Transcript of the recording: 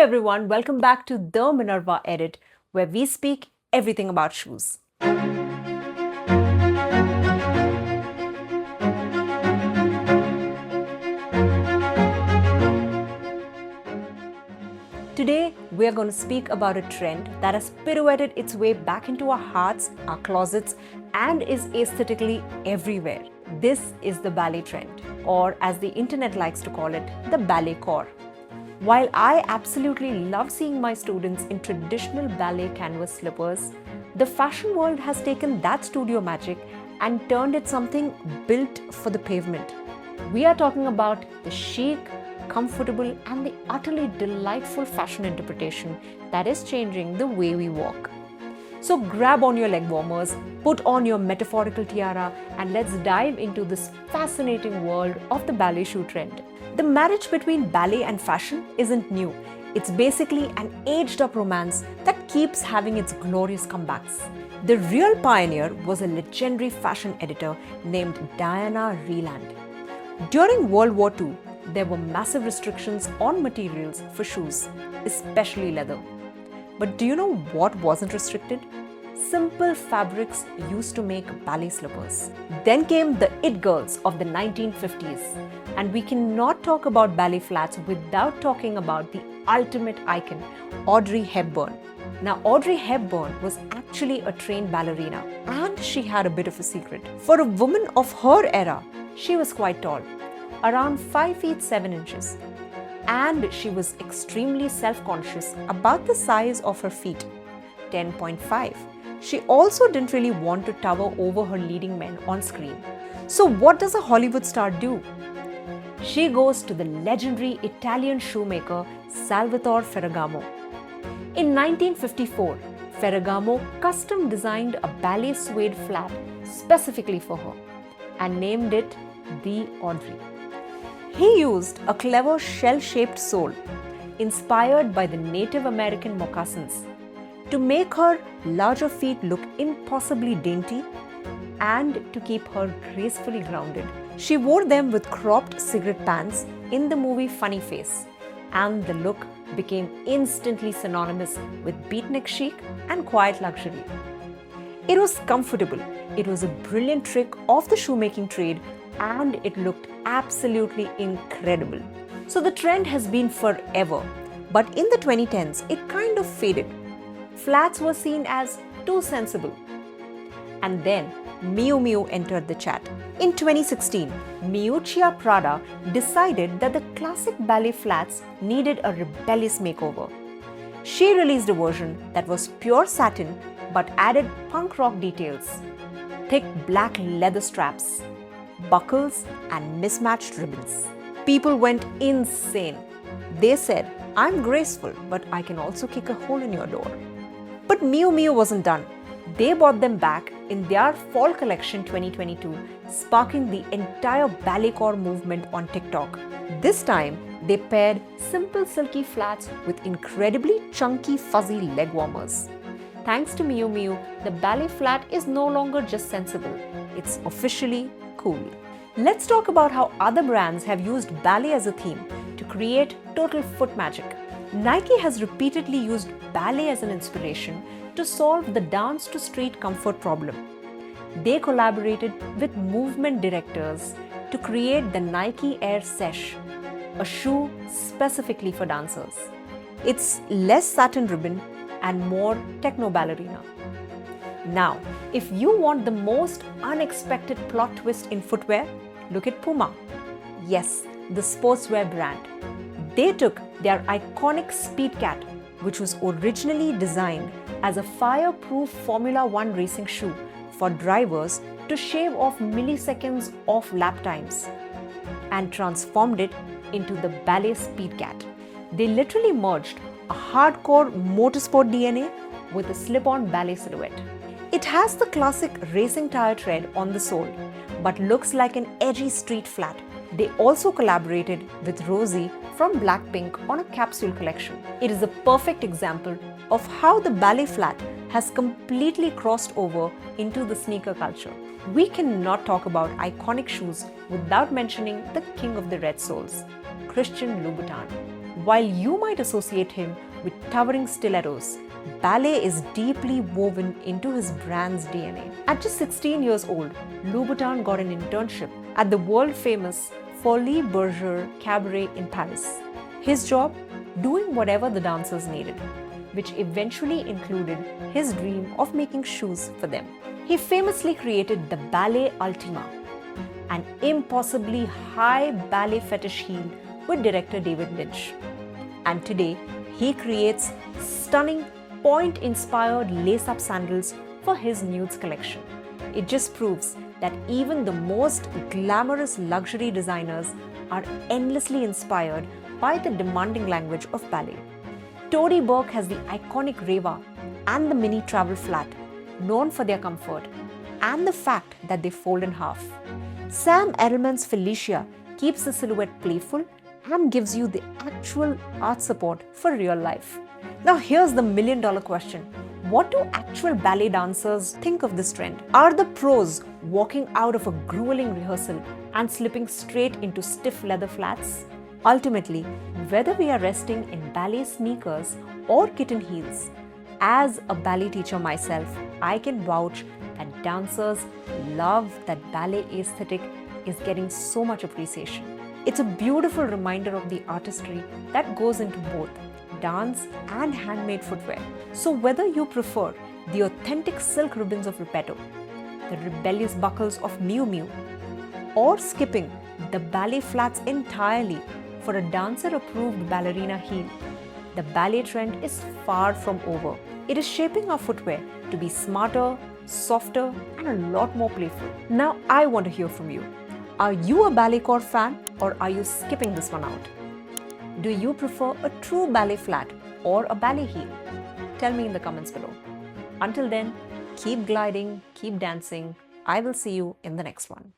everyone, welcome back to the Minerva Edit, where we speak everything about shoes. Today, we are going to speak about a trend that has pirouetted its way back into our hearts, our closets, and is aesthetically everywhere. This is the ballet trend, or as the internet likes to call it, the balletcore. While I absolutely love seeing my students in traditional ballet canvas slippers, the fashion world has taken that studio magic and turned it something built for the pavement. We are talking about the chic, comfortable, and the utterly delightful fashion interpretation that is changing the way we walk. So grab on your leg warmers, put on your metaphorical tiara, and let's dive into this fascinating world of the ballet shoe trend. The marriage between ballet and fashion isn't new. It's basically an aged-up romance that keeps having its glorious comebacks. The real pioneer was a legendary fashion editor named Diana Vreeland. During World War II, there were massive restrictions on materials for shoes, especially leather. But do you know what wasn't restricted? Simple fabrics used to make ballet slippers. Then came the it girls of the 1950s. And we cannot talk about ballet flats without talking about the ultimate icon, Audrey Hepburn. Now, Audrey Hepburn was actually a trained ballerina, and she had a bit of a secret. For a woman of her era, she was quite tall, around 5 feet 7 inches. And she was extremely self-conscious about the size of her feet, 10.5. She also didn't really want to tower over her leading men on screen. So what does a Hollywood star do? She goes to the legendary Italian shoemaker Salvatore Ferragamo. In 1954, Ferragamo custom designed a ballet suede flat specifically for her and named it the Audrey. He used a clever shell-shaped sole inspired by the Native American moccasins to make her larger feet look impossibly dainty and to keep her gracefully grounded. She wore them with cropped cigarette pants in the movie Funny Face, and the look became instantly synonymous with beatnik chic and quiet luxury. It was comfortable, it was a brilliant trick of the shoemaking trade, and it looked absolutely incredible. So the trend has been forever, but in the 2010s, it kind of faded. Flats were seen as too sensible. And then Miu Miu entered the chat. In 2016, Miuccia Prada decided that the classic ballet flats needed a rebellious makeover. She released a version that was pure satin but added punk rock details, thick black leather straps, buckles, and mismatched ribbons. People went insane. They said, "I'm graceful, but I can also kick a hole in your door." But Miu Miu wasn't done. They brought them back in their fall collection 2022, sparking the entire balletcore movement on TikTok. This time, they paired simple silky flats with incredibly chunky fuzzy leg warmers. Thanks to Miu Miu, the ballet flat is no longer just sensible, it's officially cool. Let's talk about how other brands have used ballet as a theme to create total foot magic. Nike has repeatedly used ballet as an inspiration to solve the dance to street comfort problem. They collaborated with movement directors to create the Nike Air Sesh, a shoe specifically for dancers. It's less satin ribbon and more techno ballerina. Now, if you want the most unexpected plot twist in footwear, look at Puma. Yes, the sportswear brand. They took their iconic Speed Cat, which was originally designed as a fireproof Formula One racing shoe for drivers to shave off milliseconds of lap times, and transformed it into the ballet Speed Cat. They literally merged a hardcore motorsport DNA with a slip-on ballet silhouette. It has the classic racing tire tread on the sole, but looks like an edgy street flat. They also collaborated with Rosie from Blackpink on a capsule collection. It is a perfect example of how the ballet flat has completely crossed over into the sneaker culture. We cannot talk about iconic shoes without mentioning the king of the red soles, Christian Louboutin. While you might associate him with towering stilettos, ballet is deeply woven into his brand's DNA. At just 16 years old, Louboutin got an internship at the world-famous Folies Bergère Cabaret in Paris. His job? Doing whatever the dancers needed, which eventually included his dream of making shoes for them. He famously created the Ballet Ultima, an impossibly high ballet fetish heel with director David Lynch. And today, he creates stunning point-inspired lace-up sandals for his nudes collection. It just proves that even the most glamorous luxury designers are endlessly inspired by the demanding language of ballet. Tory Burch has the iconic Reva and the mini travel flat, known for their comfort and the fact that they fold in half. Sam Edelman's Felicia keeps the silhouette playful and gives you the actual art support for real life. Now here's the million-dollar question. What do actual ballet dancers think of this trend? Are the pros walking out of a grueling rehearsal and slipping straight into stiff leather flats? Ultimately, whether we are resting in ballet sneakers or kitten heels, as a ballet teacher myself, I can vouch that dancers love that ballet aesthetic is getting so much appreciation. It's a beautiful reminder of the artistry that goes into both dance and handmade footwear. So whether you prefer the authentic silk ribbons of Repetto, the rebellious buckles of Miu Miu, or skipping the ballet flats entirely for a dancer-approved ballerina heel, the ballet trend is far from over. It is shaping our footwear to be smarter, softer, and a lot more playful. Now I want to hear from you. Are you a Balletcore fan or are you skipping this one out? Do you prefer a true ballet flat or a ballet heel? Tell me in the comments below. Until then, keep gliding, keep dancing. I will see you in the next one.